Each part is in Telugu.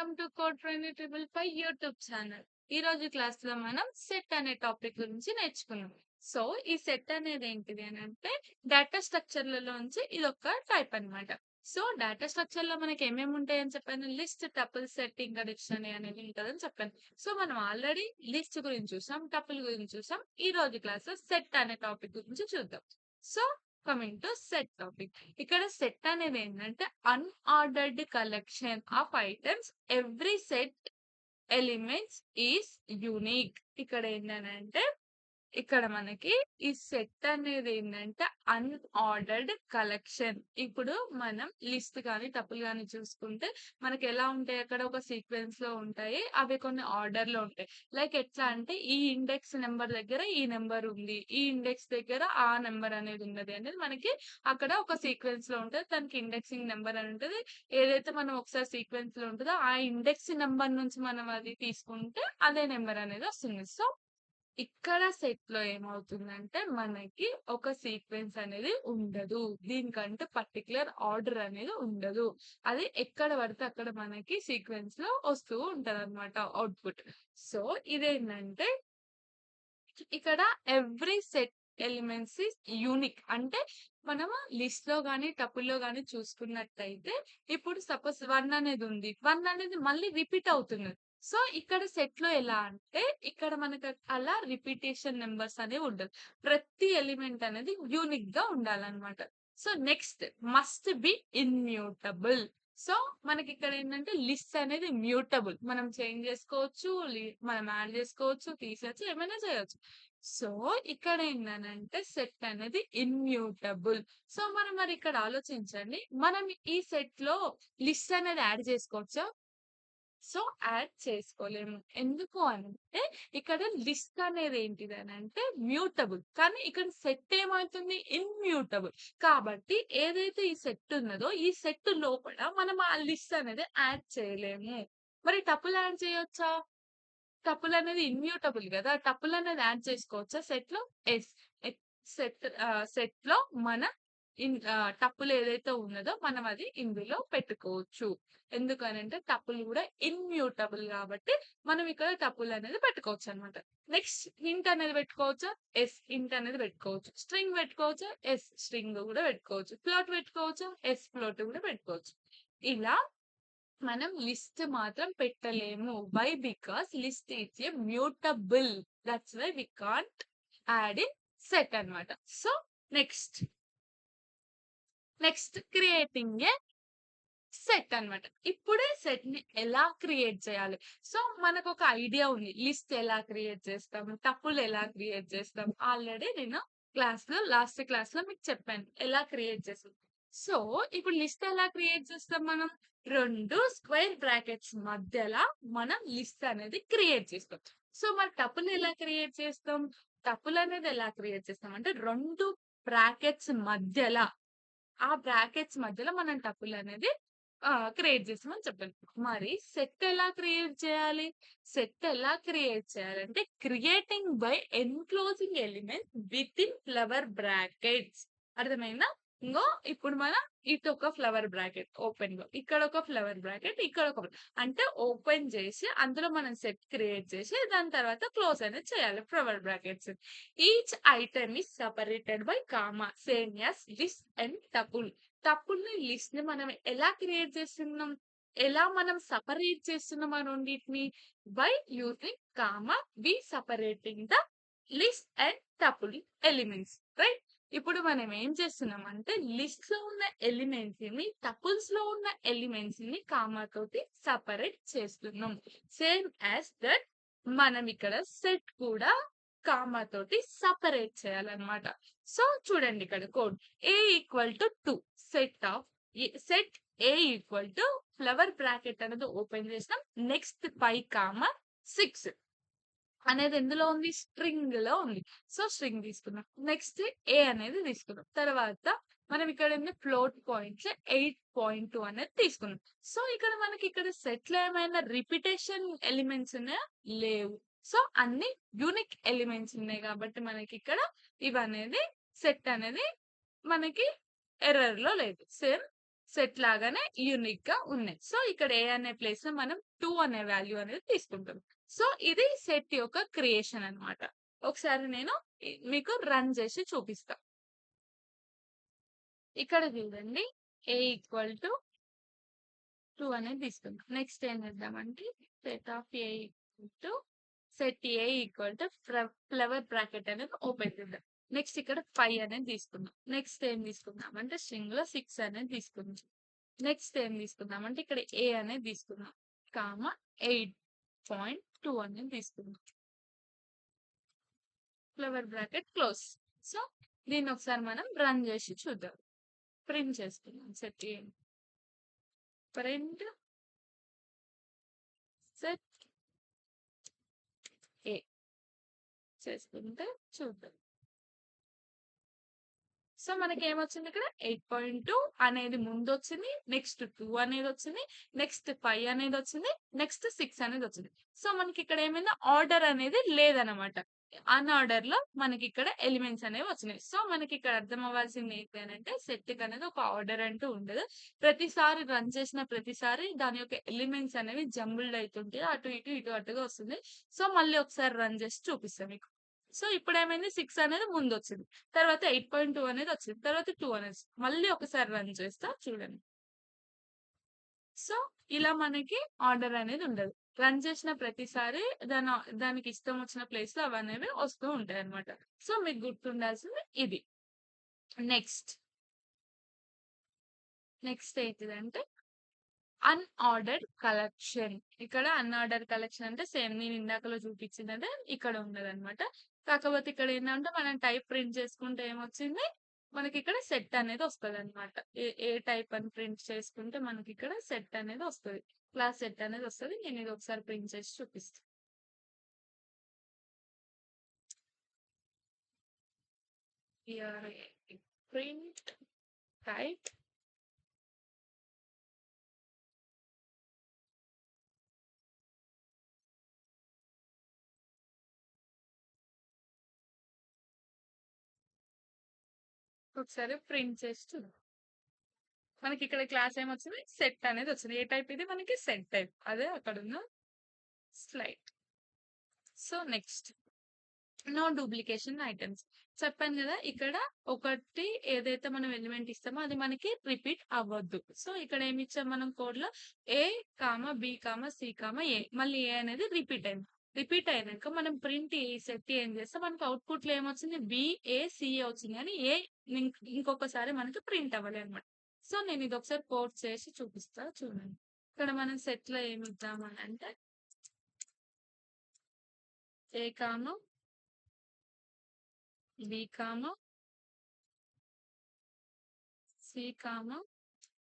Welcome to code 205 YouTube channel. ఈ రోజు క్లాస్‌లో మనం సెట్ అనే టాపిక్ గురించి నేర్చుకున్నాం. సో, ఈ సెట్ అనేది ఏంటిది అనంటే డేటా స్ట్రక్చర్‌లలోంచి ఇదొక టైప్ అన్నమాట. సో, డేటా స్ట్రక్చర్‌లో మనకి ఏమేమి ఉంటాయని చెప్పాను. లిస్ట్, టపుల్, సెట్ ఇంకా డిక్షనరీ అనేది ఉంటదని చెప్పాను. సో, మనం ఆల్రెడీ లిస్ట్ గురించి చూసాం, టపుల్ గురించి చూసాం. ఈ రోజు క్లాస్‌లో సెట్ అనే టాపిక్ గురించి చూద్దాం. So, coming to set topic. ఇక్కడ సెట్ అనేది ఏంటంటే unordered collection of items. Every set elements is unique. ఇక్కడ ఏంటనంటే ఇక్కడ మనకి ఈ సెట్ అనేది ఏంటంటే అన్ఆర్డర్డ్ కలెక్షన్. ఇప్పుడు మనం లిస్ట్ గాని, టపుల్ గాని చూసుకుంటే మనకి ఎలా ఉంటాయి, అక్కడ ఒక సీక్వెన్స్ లో ఉంటాయి. అవి కొన్ని ఆర్డర్ లో ఉంటాయి. లైక్ ఎట్లా అంటే ఈ ఇండెక్స్ నెంబర్ దగ్గర ఈ నెంబర్ ఉంది, ఈ ఇండెక్స్ దగ్గర ఆ నెంబర్ అనేది ఉన్నది అనేది మనకి అక్కడ ఒక సీక్వెన్స్ లో ఉంటది. దానికి ఇండెక్సింగ్ నెంబర్ అని ఉంటది. ఏదైతే మనం ఒకసారి సీక్వెన్స్ లో ఉంటుందో ఆ ఇండెక్స్ నెంబర్ నుంచి మనం అది తీసుకుంటే అదే నెంబర్ అనేది వస్తుంది. సో ఇక్కడ సెట్‌లో ఏమవుతుందంటే, మనకి ఒక సీక్వెన్స్ అనేది ఉండదు. దీనికంటే పర్టిక్యులర్ ఆర్డర్ అనేది ఉండదు. అది ఎక్కడ పడితే అక్కడ మనకి సీక్వెన్స్‌లో వస్తూ ఉంటదనమాట ఔట్‌పుట్. సో, ఇదేంటంటే ఇక్కడ every set elements is unique. అంటే మనము లిస్ట్‌లో గాని, టపుల్‌లో గాని చూసుకున్నట్టయితే ఇప్పుడు సపోజ్ 1 అనేది ఉంది. 1 అనేది మళ్ళీ రిపీట్ అవుతున్నది. సో, ఇక్కడ సెట్‌లో ఎలా అంటే ఇక్కడ మనకు అలా రిపిటీషన్ నంబర్స్ అనేవి ఉండదు. ప్రతి ఎలిమెంట్ అనేది యూనిక్‌గా ఉండాలన్నమాట. So, next must be immutable. So, మనకిక్కడ ఏంటంటే లిస్ట్ అనేది మ్యూటబుల్. మనం చేంజ్ చేసుకోవచ్చు, మనం యాడ్ చేసుకోవచ్చు, తీసేయొచ్చు, ఏమైనా చేయొచ్చు. సో, ఇక్కడ ఏంటనంటే సెట్ అనేది ఇమ్యూటబుల్. సో, మనం మరి ఇక్కడ ఆలోచించండి. మనం ఈ సెట్‌లో లిస్ట్ అనేది యాడ్ చేసుకోవచ్చా? సో, యాడ్ చేసుకోలేము. ఎందుకు అనంటే, ఇక్కడ లిస్ట్ అనేది ఏంటిదనంటే మ్యూటబుల్. కానీ ఇక్కడ సెట్ ఏమవుతుంది? ఇమ్యూటబుల్. కాబట్టి ఏదైతే ఈ సెట్ ఉన్నదో, ఈ సెట్ లోపల మనం ఆ లిస్ట్ అనేది యాడ్ చేయలేము. మరి టపుల్ యాడ్ చేయొచ్చా? టపుల్ అనేది ఇమ్యూటబుల్ గదా! టపుల్ అనేది యాడ్ చేసుకోవచ్చా సెట్‌లో? యెస్. సెట్‌లో మన టపుల్ ఏదైతే ఉన్నదో మనం అది ఇందులో పెట్టుకోవచ్చు. ఎందుకనంటే టపుల్ గూడా ఇమ్యూటబుల్ గాబట్టి మనం ఇక్కడ టపుల్ అనేది పెట్టుకోవచ్చనమాట. నెక్స్ట్ హింట్ అనేది పెట్టుకోవచ్చా? యెస్. హింట్ అనేది పెట్టుకోవచ్చు. స్ట్రింగ్ పెట్టుకోవచ్చా? యెస్. స్ట్రింగ్ గూడా పెట్టుకోవచ్చు. ఫ్లోట్ పెట్టుకోవచ్చా? యెస్. ఫ్లోట్ గూడా పెట్టుకోవచ్చు. ఇలా మనం లిస్ట్ మాత్రం పెట్టలేము. Why? Because list is a mutable. That's why we can't add in set అన్నమాట. So, next creating a set అన్నమాట. ఇప్పుడే సెట్‌ని ఎలా క్రియేట్ చేయాలి? సో, మనకొక ఐడియా ఉంది. లిస్ట్ ఎలా క్రియేట్ చేస్తాం? టపుల్ ఎలా క్రియేట్ చేస్తాం? ఆల్రెడీ నేను లాస్ట్ క్లాస్‌లో మీకు చెప్పాను. ఎలా క్రియేట్ చేస్తాం. సో, ఇప్పుడు లిస్ట్ ఎలా క్రియేట్ చేస్తాం మనం? 2 స్క్వేర్ బ్రాకెట్స్ మధ్యల మనం లిస్ట్ అనేది క్రియేట్ చేస్తాం. సో, మరి టపుల్ ఎలా క్రియేట్ చేస్తాం? టపుల్ అనేది ఎలా క్రియేట్ చేస్తాం అంటే 2 బ్రాకెట్స్ మధ్యల ఆ బ్రాకెట్స్ మధ్యలో మనం టపుల్ అనేది క్రియేట్ చేసామని చెప్పాను. మరి సెట్ ఎలా క్రియేట్ చేయాలి? సెట్ ఎలా క్రియేట్ చేయాలంటే creating by enclosing element within flower brackets. అర్థమైందా? ఇంగో ఇప్పుడు మనం ఇటొక ఫ్లవర్ బ్రాకెట్ ఓపెన్‌లో, ఇక్కడొక ఫ్లవర్ బ్రాకెట్, ఇక్కడొక అంటే ఓపెన్ చేసి అందులో మనం సెట్ క్రియేట్ చేసి దాని తర్వాత క్లోజ్ అనేది చేయాలి flower brackets. Each item is separated by comma same as list and tuple. టపుల్‌ని, లిస్ట్‌ని మనం ఎలా క్రియేట్ చేస్తున్నాం? ఎలా మనం సెపరేట్ చేస్తున్నాం ఆ రెండిటిని? By using comma we separating the list and tuple elements. Right? ఇప్పుడు మనం ఏం చేస్తున్నామంటే లిస్ట్‌లో ఉన్న ఎలిమెంట్స్‌ని, టపుల్స్‌లో ఉన్న ఎలిమెంట్స్‌ని కామా తోటి సెపరేట్ చేస్తున్నాం. సేమ్ యాస్ దట్ మనం ఇక్కడ సెట్ కూడా కామా తోటి సెపరేట్ చేయాలన్నమాట. సో, చూడండి ఇక్కడ code. A equal to 2 set A equal to flower bracket అనేది ఓపెన్ చేసినాం. నెక్స్ట్ 5, 6 అనేది ఎందులో ఉంది? స్ట్రింగ్‌లో ఉంది. సో, స్ట్రింగ్ తీసుకున్నాం. నెక్స్ట్ A అనేది తీసుకున్నాం. తర్వాత మనం ఇక్కడ ఫ్లోట్ పాయింట్స్ 8.2 అనేది తీసుకున్నాం. సో, ఇక్కడ మనకి ఇక్కడ సెట్‌లో ఏమైనా రిపిటేషన్ ఎలిమెంట్స్ ఉన్నాయా? లేవు. సో, అన్ని యూనిక్ ఎలిమెంట్స్ ఉన్నాయి కాబట్టి మనకిక్కడ ఇవనేది సెట్ అనేది మనకి ఎర్రర్‌లో లేదు. సేమ్ సెట్ లాగానే యూనిక్ గా ఉన్నాయి. సో ఇక్కడ ఏ అనే ప్లేస్ లో మనం 2 అనే వాల్యూ అనేది తీసుకుంటాం. సో ఇది సెట్ యొక్క క్రియేషన్ అన్నమాట. ఒకసారి నేను మీకు రన్ చేసి చూపిస్తా. ఇక్కడ చూడండి ఏ ఈక్వల్ టు 2 అనేది తీసుకుందాం. నెక్స్ట్ ఏం చేద్దామంటే set of A equal to set A equal to flower bracket అనేది ఓపెన్ చేద్దాం. నెక్స్ట్ ఇక్కడ 5 అనేది తీసుకుందాం. నెక్స్ట్ ఏం తీసుకుందాం అంటే స్ట్రింగ్ లో 6 అనేది తీసుకుందాం. నెక్స్ట్ ఏం తీసుకుందాం అంటే ఇక్కడ ఏ అనేది తీసుకుందాం. కామ 8.2 అనేది తీసుకుందాం. Flower bracket close. సో దీన్ని ఒకసారి మనం రన్ చేసి చూద్దాం. ప్రింట్ చేసుకుందాం సెట్ ఏ ప్రింట్ సెట్ ఏ చేసుకుంటే చూద్దాం. సో మనకి ఏమొచ్చింది ఇక్కడ 8.2 అనేది ముందు వచ్చింది. నెక్స్ట్ 2 అనేది వచ్చింది. నెక్స్ట్ 5 అనేది వచ్చింది. నెక్స్ట్ 6 అనేది వచ్చింది. సో మనకి ఇక్కడ ఏమైంది ఆర్డర్ అనేది లేదనమాట. అన్ఆర్డర్ లో మనకి ఇక్కడ ఎలిమెంట్స్ అనేవి వచ్చినాయి. సో మనకి ఇక్కడ అర్థం అవ్వాల్సింది ఏంటి అని అంటే సెట్ అనేది ఒక ఆర్డర్ అంటూ ఉండదు. ప్రతిసారి రన్ చేసిన ప్రతిసారి దాని యొక్క ఎలిమెంట్స్ అనేవి జంబుల్డ్ అవుతుంటాయి. అటు ఇటు ఇటు అటుగా వస్తుంది. సో మళ్ళీ ఒకసారి రన్ చేసి చూపిస్తాం మీకు. సో ఇప్పుడు ఏమైంది 6 అనేది ముందు వచ్చింది. తర్వాత 8.2 అనేది వచ్చింది. తర్వాత 2 అనేది మళ్ళీ ఒకసారి రన్ చేస్తా చూడండి. సో ఇలా మనకి ఆర్డర్ అనేది ఉండదు. రన్ చేసిన ప్రతిసారి దానికి ఇష్టం వచ్చిన ప్లేస్ లో అవనేవి వస్తూ ఉంటాయి అన్నమాట. సో మీకు గుర్తుండాల్సింది ఇది. నెక్స్ట్ ఏంటిదంటే అన్ఆర్డర్డ్ కలెక్షన్. ఇక్కడ అన్ఆర్డర్డ్ కలెక్షన్ అంటే సేమ్ నేను ఇందాకలో చూపించిందంటే ఇక్కడ ఉన్నదన్నమాట. కాకపోతే ఇక్కడ ఏంటంటే మనం టైప్ ప్రింట్ చేసుకుంటే ఏమొచ్చింది మనకి ఇక్కడ సెట్ అనేది వస్తుంది అనమాట. ఏ టైప్ అని ప్రింట్ చేసుకుంటే మనకి ఇక్కడ సెట్ అనేది వస్తుంది. క్లాస్ సెట్ అనేది వస్తుంది. నేను ఇది ఒకసారి ప్రింట్ చేసి చూపిస్తాను. ప్రింట్ టైప్ ఒకసారి ప్రింట్ చేసి చూద్దాం. మనకి ఇక్కడ క్లాస్ ఏమొచ్చింది సెట్ అనేది వచ్చింది. ఏ టైప్ ఇది మనకి సెట్ టైప్. అదే అక్కడ ఉన్న slide. So next no duplication items. చెప్పాను కదా ఇక్కడ ఒకటి ఏదైతే మనం ఎలిమెంట్ ఇస్తామో అది మనకి రిపీట్ అవ్వద్దు. సో ఇక్కడ ఏమి ఇచ్చాం మనం కోడ్ లో ఏ కామ బి కామ సి కామ ఏ మళ్ళీ ఏ అనేది రిపీట్ అయింది. రిపీట్ అయినాక మనం ప్రింట్ ఏ సెట్ ఏం చేస్తే మనకి అవుట్పుట్ లో ఏమొచ్చింది బిఏసిఏ వచ్చింది కానీ ఏ ఇంకొకసారి మనకి ప్రింట్ అవ్వాలి అనమాట. సో నేను ఇది ఒకసారి కోడ్ చేసి చూపిస్తా చూడండి. ఇక్కడ మనం సెట్ లో ఏమి ఇద్దామని అంటే ఏ కామ బి కామ సి కామ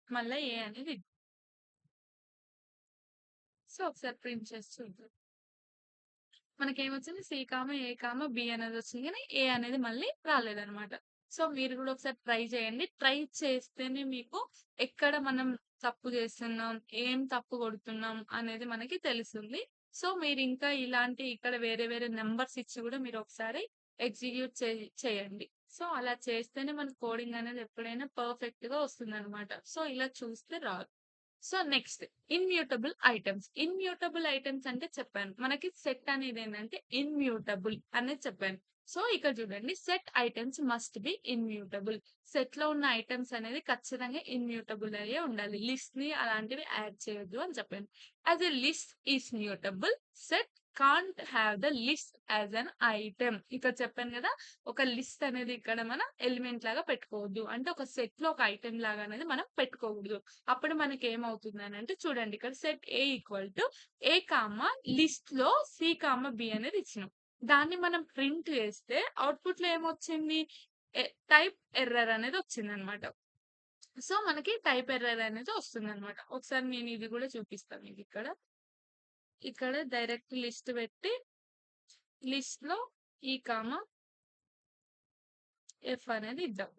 మళ్ళీ ఏ అనేది. సో ఒకసారి ప్రింట్ చేసి చూద్దాం. మనకి ఏమొచ్చింది సి కామ ఏ కామ బి అనేది వచ్చింది కానీ ఏ అనేది మళ్ళీ రాలేదనమాట. సో మీరు కూడా ఒకసారి ట్రై చేయండి. ట్రై చేస్తేనే మీకు ఎక్కడ మనం తప్పు చేస్తున్నాం ఏం తప్పు కొడుతున్నాం అనేది మనకి తెలుస్తుంది. సో మీరు ఇంకా ఇలాంటి ఇక్కడ వేరే వేరే నెంబర్స్ ఇచ్చి కూడా మీరు ఒకసారి ఎగ్జిక్యూట్ చేయండి. సో అలా చేస్తేనే మన కోడింగ్ అనేది ఎప్పుడైనా పర్ఫెక్ట్ గా వస్తుంది అనమాట. సో ఇలా చూస్తే రాదు. So next immutable items. Immutable items అంటే చెప్పాను మనకి సెట్ అనేది ఏంటంటే ఇన్మ్యూటబుల్ అనేది చెప్పాను. సో ఇక్కడ చూడండి set items must be immutable. Set లో ఉన్న ఐటమ్స్ అనేది ఖచ్చితంగా ఇన్మ్యూటబుల్ అయ్యే ఉండాలి. లిస్ట్ ని అలాంటివి యాడ్ చేయొద్దు అని చెప్పాను. As a list is mutable set can't have the list as an item. ఇక్కడ చెప్పాను కదా ఒక లిస్ట్ అనేది ఇక్కడ మనం ఎలిమెంట్ లాగా పెట్టుకోవద్దు. అంటే ఒక సెట్ లో ఒక ఐటమ్ లాగా అనేది మనం పెట్టుకోకూడదు. అప్పుడు మనకి ఏమవుతుంది అని అంటే చూడండి ఇక్కడ set A equal to A comma list లో సి కామ బి అనేది ఇచ్చినాం. దాన్ని మనం ప్రింట్ చేస్తే అవుట్పుట్ లో ఏమొచ్చింది టైప్ ఎర్రర్ అనేది వచ్చింది అనమాట. సో మనకి టైప్ ఎర్రర్ అనేది వస్తుంది అనమాట. ఒకసారి నేను ఇది కూడా చూపిస్తాను మీకు ఇక్కడ డైరెక్ట్ లిస్ట్ పెట్టి లిస్ట్ లో ఈ కామ ఎఫ్ అనేది ఇద్దాం.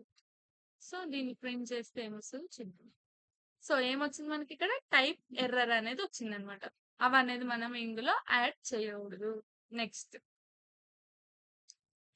సో దీన్ని ప్రింట్ చేస్తే ఏమొస్తుంది చూద్దాం. సో ఏమొచ్చింది మనకి ఇక్కడ టైప్ ఎర్రర్ అనేది వచ్చింది అనమాట. అవనేది మనం ఇందులో యాడ్ చేయకూడదు. Next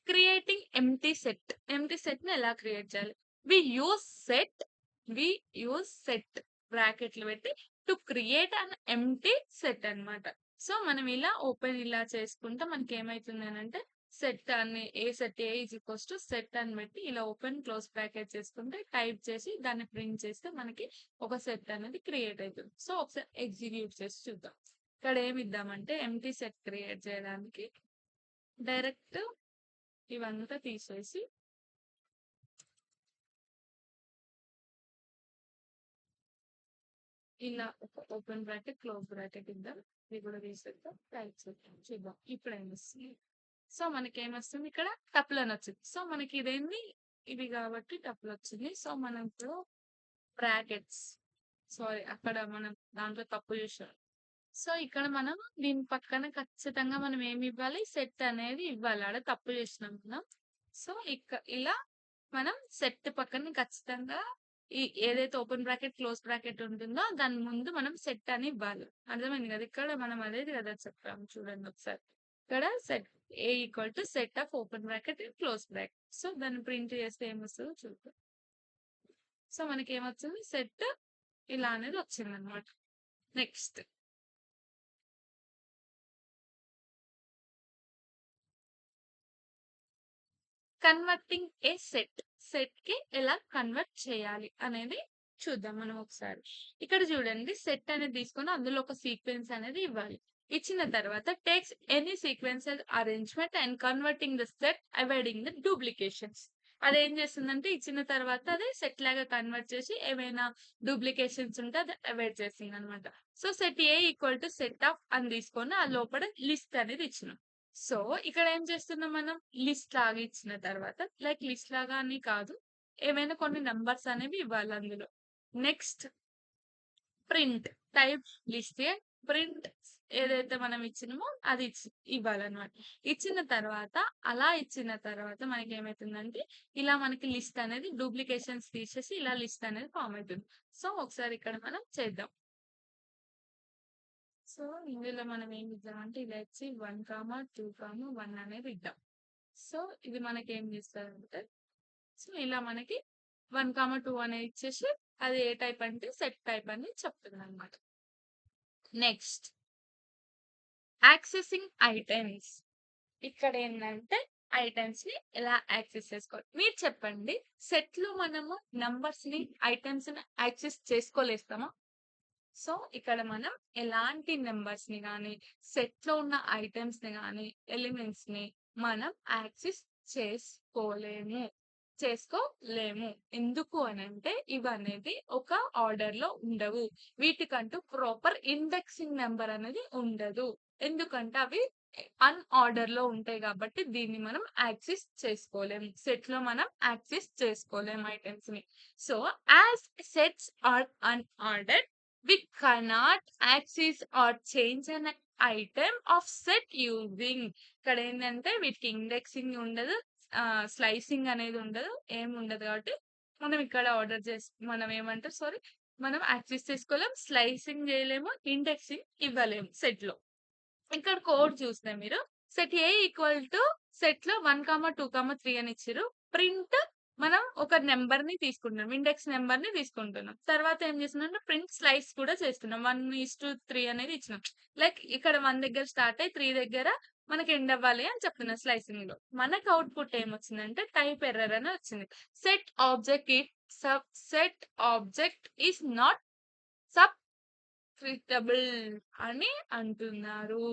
creating empty set. Empty set ని ఎలా క్రియేట్ చేయాలి? We use set we use set బ్రాకెట్లు పెట్టి to create an empty set అన్నమాట. సో మనం ఇలా ఓపెన్ ఇలా చేసుకుంటే మనకి ఏమైతుంది అని అంటే సెట్ అని set A is equals to set అని పెట్టి ఇలా ఓపెన్ క్లోజ్ బ్రాకెట్ చేసుకుంటే టైప్ చేసి దాన్ని ప్రింట్ చేస్తే మనకి ఒక సెట్ అనేది క్రియేట్ అవుతుంది. సో ఒకసారి ఎగ్జిక్యూట్ చేసి చూద్దాం. ఇక్కడ ఏమి ఇద్దామంటే ఎంప్టీ సెట్ క్రియేట్ చేయడానికి డైరెక్ట్ ఇవంతా తీసేసి ఇలా ఒక ఓపెన్ బ్రాకెట్ క్లోజ్ బ్రాకెట్ ఇద్దాం. ఇది కూడా తీసేద్దాం. టైప్ చేద్దాం చూద్దాం ఇప్పుడు ఏమొస్తుంది. సో మనకి ఏమొస్తుంది ఇక్కడ టపుల్ అని వచ్చింది. సో మనకి ఇదేంది ఇది కాబట్టి టపుల్ వచ్చింది. సో మనం ఇప్పుడు బ్రాకెట్స్ సారీ అక్కడ మనం దాంట్లో తప్పు చేసాం. సో ఇక్కడ మనం దీని పక్కన ఖచ్చితంగా మనం ఏమి ఇవ్వాలి సెట్ అనేది ఇవ్వాలి. ఆడ తప్పు చేసినాం మనం. సో ఇలా మనం సెట్ పక్కన ఖచ్చితంగా ఏదైతే ఓపెన్ బ్రాకెట్ క్లోజ్ బ్రాకెట్ ఉంటుందో దాని ముందు మనం సెట్ అని ఇవ్వాలి. అర్థమైంది కదా. ఇక్కడ మనం అదేది కదా చెప్పాము చూడండి ఒకసారి. ఇక్కడ set A equal to set of open bracket close bracket. So దాన్ని ప్రింట్ చేస్తే ఏమొస్తుందో చూద్దాం. సో మనకి ఏమొచ్చింది సెట్ ఇలా అనేది వచ్చింది అనమాట. నెక్స్ట్ కన్వర్టింగ్ ఏ సెట్ కి ఎలా కన్వర్ట్ చేయాలి అనేది చూద్దాం మనం ఒకసారి. ఇక్కడ చూడండి సెట్ అనేది తీసుకొని అందులో ఒక సీక్వెన్స్ అనేది ఇవ్వాలి. ఇచ్చిన తర్వాత takes any sequences arrangement and converting the set avoiding the duplications. అదేం చేస్తుందంటే ఇచ్చిన తర్వాత అదే సెట్ లాగా కన్వర్ట్ చేసి ఏమైనా డూప్లికేషన్స్ ఉంటే అది అవాయిడ్ చేస్తుంది అనమాట. So set A equal to set of అని తీసుకొని ఆ లోపల లిస్ట్ అనేది ఇచ్చినాం. సో ఇక్కడ ఏం చేస్తున్నాం మనం లిస్ట్ లాగా ఇచ్చిన తర్వాత లైక్ లిస్ట్ లాగా అని కాదు ఏమైనా కొన్ని నంబర్స్ అనేవి ఇవ్వాలి అందులో. Next print type list print ఏదైతే మనం ఇచ్చినామో అది ఇవ్వాలన్నమాట. ఇచ్చిన తర్వాత అలా ఇచ్చిన తర్వాత మనకి ఏమైతుందంటే ఇలా మనకి లిస్ట్ అనేది డూప్లికేషన్స్ తీసేసి ఇలా లిస్ట్ అనేది ఫామ్ అవుతుంది. సో ఒకసారి ఇక్కడ మనం చేద్దాం. సో ఇందులో మనం ఏం ఇద్దామంటే ఇలా ఇచ్చి 1,2,1 అనేది ఇద్దాం. సో ఇది మనకి ఏం చేస్తారంటే సో ఇలా మనకి 1,2 అనేది ఇచ్చేసి అది ఏ టైప్ అంటే సెట్ టైప్ అని చెప్తుంది అనమాట. Next accessing items. ఇక్కడ ఏంటంటే ఐటమ్స్ ని ఎలా యాక్సెస్ చేసుకోవాలి మీరు చెప్పండి. సెట్ లో మనము నంబర్స్ ని ఐటమ్స్ ని యాక్సెస్ చేసుకోలేస్తామా? సో ఇక్కడ మనం ఎలాంటి నెంబర్స్ ని కానీ సెట్ లో ఉన్న ఐటమ్స్ ని కానీ ఎలిమెంట్స్ ని మనం యాక్సెస్ చేసుకోలేము. ఎందుకు అని అంటే ఇవనేది ఒక ఆర్డర్ లో ఉండవు. వీటికంటూ ప్రాపర్ ఇండెక్సింగ్ నెంబర్ అనేది ఉండదు. ఎందుకంటే అవి ఆర్డర్ లో ఉంటాయి కాబట్టి దీన్ని మనం యాక్సెస్ చేసుకోలేము. సెట్ లో మనం యాక్సెస్ చేసుకోలేము ఐటమ్స్ ని. So as sets are unordered we cannot access or change an item of set using. ఇక్కడ ఏంటంటే వీటికి ఇండెక్సింగ్ ఉండదు, స్లైసింగ్ అనేది ఉండదు, ఏమి ఉండదు కాబట్టి మనం ఇక్కడ ఆర్డర్ చేసి మనం ఏమంటారు సారీ మనం యాక్సెస్ చేసుకోలేం, స్లైసింగ్ చేయలేము, ఇండెక్సింగ్ ఇవ్వలేము సెట్ లో. ఇక్కడ కోడ్ చూస్తే మీరు set A equal to set లో 1,2,3 అని ఇచ్చారు. ప్రింట్ మనం ఒక నెంబర్ ని తీసుకుంటున్నాం, ఇండెక్స్ నెంబర్ ని తీసుకుంటున్నాం. తర్వాత ఏం చేస్తున్నాం ప్రింట్ స్లైస్ కూడా చేస్తున్నాం. 1:3 అనేది ఇచ్చినాం. లైక్ ఇక్కడ 1 దగ్గర స్టార్ట్ అయ్యి 3 దగ్గర మనకి ఎండ్ అవ్వాలి అని చెప్తున్నాం స్లైసింగ్ లో. మనకు అవుట్పుట్ ఏమొచ్చిందంటే టైప్ ఎర్రర్ అని వచ్చింది. సెట్ ఆబ్జెక్ట్ ఈస్ నాట్ సబ్స్క్రిప్టబుల్ అని అంటున్నారు.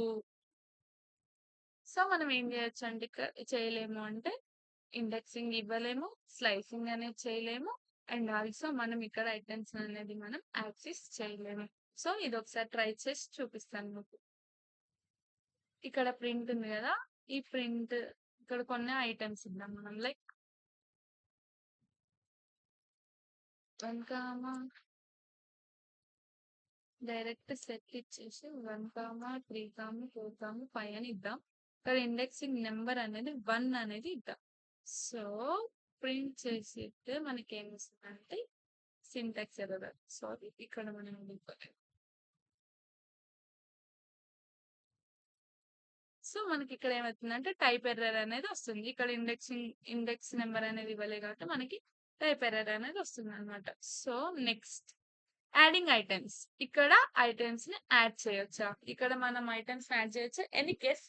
సో మనం ఏం చేయొచ్చు అంటే చేయలేము అంటే ఇండెక్సింగ్ ఇవ్వలేము, స్లైసింగ్ అనేది చేయలేము, అండ్ ఆల్సో మనం ఇక్కడ ఐటమ్స్ అనేది మనం యాక్సెస్ చేయలేము. సో ఇది ఒకసారి ట్రై చేసి చూపిస్తాను మీకు. ఇక్కడ ప్రింట్ ఉంది కదా, ఈ ప్రింట్ ఇక్కడ కొన్ని ఐటమ్స్ ఇద్దాం మనం లైక్ 1, డైరెక్ట్ సెట్ ఇచ్చేసి 1,3,4,5 అని ఇద్దాం. ఇక్కడ ఇండెక్సింగ్ నెంబర్ అనేది 1 అనేది ఇద్దాం. సో ప్రింట్ చేసితే మనకి ఏం వస్తుందంటే సింటాక్స్ ఎర్రర్. సారీ ఇక్కడ మనం సో మనకి ఇక్కడ ఏమవుతుందంటే టైప్ ఎర్రర్ అనేది వస్తుంది. ఇక్కడ ఇండెక్స్ నెంబర్ అనేది ఇవ్వలే కాబట్టి మనకి టైప్ ఎర్రర్ అనేది వస్తుందన్నమాట. So, next adding items. ఇక్కడ ఐటెమ్స్‌ని యాడ్ చేయొచ్చా? ఇక్కడ మనం ఐటెమ్స్‌ని యాడ్ చేయొచ్చా? Any guess?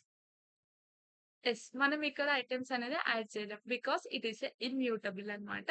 యెస్. మనం ఇక్కడ ఐటెమ్స్ అనేది యాడ్ చేయలేం. Because it is a immutable అన్నమాట.